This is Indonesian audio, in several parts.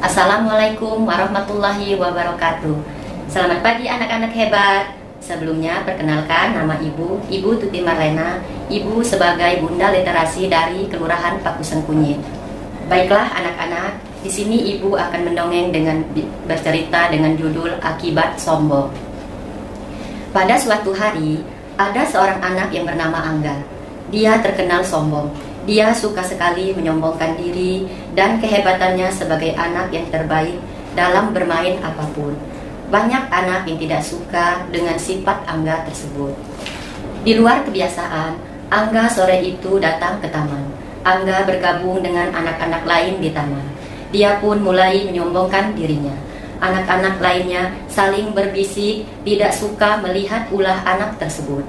Assalamualaikum warahmatullahi wabarakatuh. Selamat pagi anak-anak hebat. Sebelumnya perkenalkan nama Ibu Tuti Marlena, Ibu sebagai Bunda Literasi dari Kelurahan Pakusan Kunyit. Baiklah anak-anak, di sini Ibu akan mendongeng dengan bercerita dengan judul Akibat Sombong. Pada suatu hari, ada seorang anak yang bernama Angga. Dia terkenal sombong. Dia suka sekali menyombongkan diri dan kehebatannya sebagai anak yang terbaik dalam bermain apapun. Banyak anak yang tidak suka dengan sifat Angga tersebut. Di luar kebiasaan, Angga sore itu datang ke taman. Angga bergabung dengan anak-anak lain di taman. Dia pun mulai menyombongkan dirinya. Anak-anak lainnya saling berbisik, tidak suka melihat ulah anak tersebut.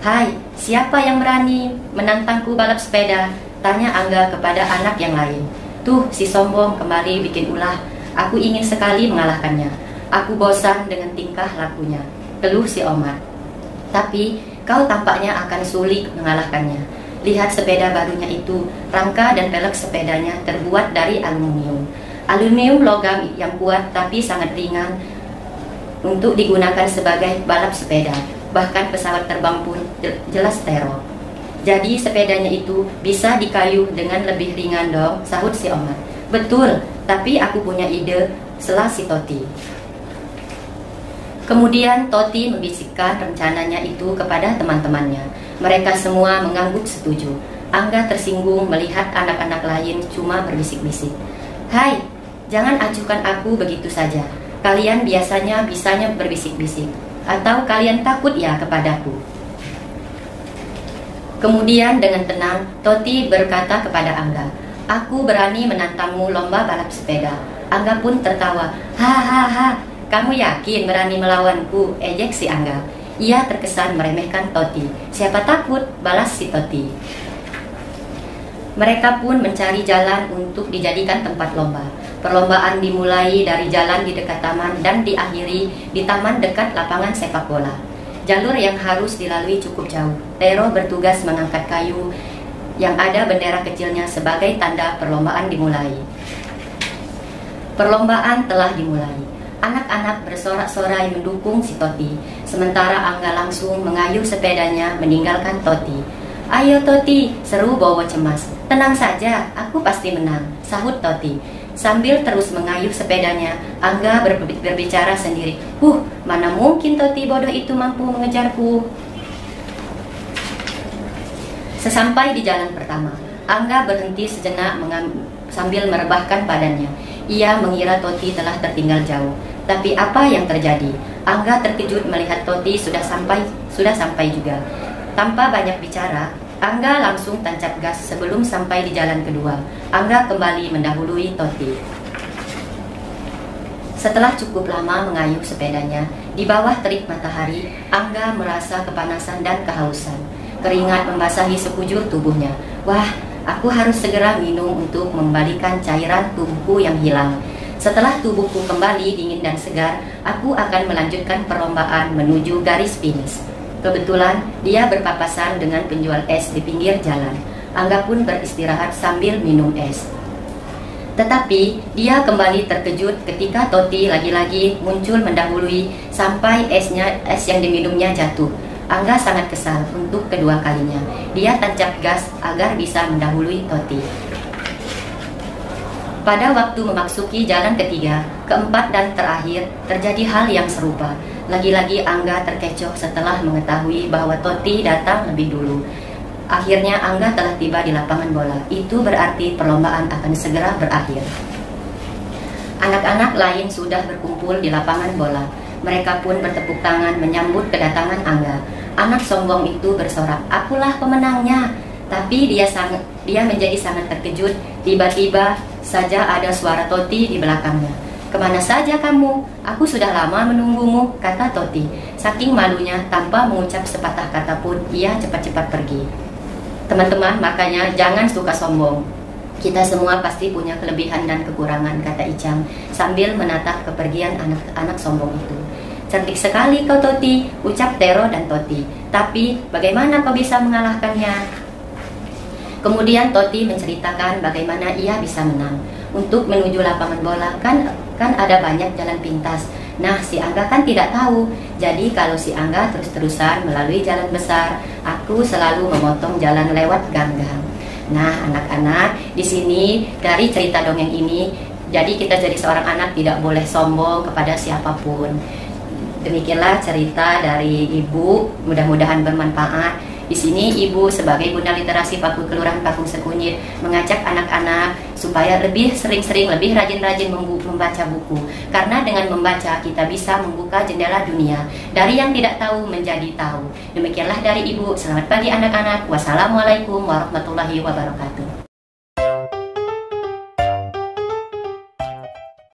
"Hai, siapa yang berani menantangku balap sepeda?" tanya Angga kepada anak yang lain. "Tuh, si sombong kembali bikin ulah. Aku ingin sekali mengalahkannya. Aku bosan dengan tingkah lakunya," keluh si Omar. "Tapi kau tampaknya akan sulit mengalahkannya. Lihat sepeda barunya itu, rangka dan pelek sepedanya terbuat dari aluminium. Aluminium logam yang kuat tapi sangat ringan untuk digunakan sebagai balap sepeda. Bahkan pesawat terbang pun jelas teror. Jadi sepedanya itu bisa dikayuh dengan lebih ringan dong," sahut si Omar. "Betul, tapi aku punya ide," sela si Toti. Kemudian Toti membisikkan rencananya itu kepada teman-temannya. Mereka semua mengangguk setuju. Angga tersinggung melihat anak-anak lain cuma berbisik-bisik. "Hai, jangan acuhkan aku begitu saja. Kalian biasanya bisanya berbisik-bisik. Atau kalian takut ya kepadaku?" Kemudian dengan tenang, Toti berkata kepada Angga, "Aku berani menantangmu lomba balap sepeda." Angga pun tertawa. "Hahaha, kamu yakin berani melawanku?" ejek si Angga. Ia terkesan meremehkan Toti. "Siapa takut?" balas si Toti. Mereka pun mencari jalan untuk dijadikan tempat lomba. Perlombaan dimulai dari jalan di dekat taman dan diakhiri di taman dekat lapangan sepak bola. Jalur yang harus dilalui cukup jauh. Tero bertugas mengangkat kayu yang ada bendera kecilnya sebagai tanda perlombaan dimulai. Perlombaan telah dimulai. Anak-anak bersorak-sorai mendukung si Toti, sementara Angga langsung mengayuh sepedanya meninggalkan Toti. "Ayo Toti," seru Bowo cemas. "Tenang saja, aku pasti menang," sahut Toti. Sambil terus mengayuh sepedanya, Angga berbicara sendiri. Mana mungkin Toti bodoh itu mampu mengejarku." Sesampai di jalan pertama, Angga berhenti sejenak sambil merebahkan badannya. Ia mengira Toti telah tertinggal jauh. Tapi apa yang terjadi? Angga terkejut melihat Toti sudah sampai juga. Tanpa banyak bicara, Angga langsung tancap gas sebelum sampai di jalan kedua. Angga kembali mendahului Toti. Setelah cukup lama mengayuh sepedanya, di bawah terik matahari, Angga merasa kepanasan dan kehausan. Keringat membasahi sekujur tubuhnya. "Wah, aku harus segera minum untuk mengembalikan cairan tubuhku yang hilang. Setelah tubuhku kembali dingin dan segar, aku akan melanjutkan perlombaan menuju garis finish." Kebetulan dia berpapasan dengan penjual es di pinggir jalan. Angga pun beristirahat sambil minum es. Tetapi dia kembali terkejut ketika Toti lagi-lagi muncul mendahului sampai es yang diminumnya jatuh. Angga sangat kesal untuk kedua kalinya. Dia tancap gas agar bisa mendahului Toti. Pada waktu memasuki jalan ketiga, keempat dan terakhir, terjadi hal yang serupa. Lagi-lagi Angga terkecoh setelah mengetahui bahwa Toti datang lebih dulu. Akhirnya Angga telah tiba di lapangan bola. Itu berarti perlombaan akan segera berakhir. Anak-anak lain sudah berkumpul di lapangan bola. Mereka pun bertepuk tangan menyambut kedatangan Angga. Anak sombong itu bersorak, "Akulah pemenangnya." Tapi dia menjadi sangat terkejut. Tiba-tiba saja ada suara Toti di belakangnya. "Kemana saja kamu? Aku sudah lama menunggumu," kata Toti. Saking malunya, tanpa mengucap sepatah kata pun, ia cepat-cepat pergi. Teman-teman, makanya jangan suka sombong. Kita semua pasti punya kelebihan dan kekurangan, kata Icang sambil menatap kepergian anak-anak sombong itu. "Cantik sekali kau Toti," ucap Tero dan Toti. "Tapi bagaimana kau bisa mengalahkannya?" Kemudian Toti menceritakan bagaimana ia bisa menang. untuk menuju lapangan bola. Kan ada banyak jalan pintas. Nah, si Angga kan tidak tahu. Jadi kalau si Angga terus-terusan melalui jalan besar, aku selalu memotong jalan lewat ganggang. Nah, anak-anak, di sini dari cerita dongeng ini, jadi kita jadi seorang anak tidak boleh sombong kepada siapapun. Demikianlah cerita dari Ibu, mudah-mudahan bermanfaat. Di sini Ibu sebagai Bunda Literasi Paku Kelurahan Pakung Sekunyit mengajak anak-anak supaya lebih sering-sering, lebih rajin-rajin membaca buku. Karena dengan membaca kita bisa membuka jendela dunia. Dari yang tidak tahu menjadi tahu. Demikianlah dari Ibu. Selamat pagi anak-anak. Wassalamualaikum warahmatullahi wabarakatuh.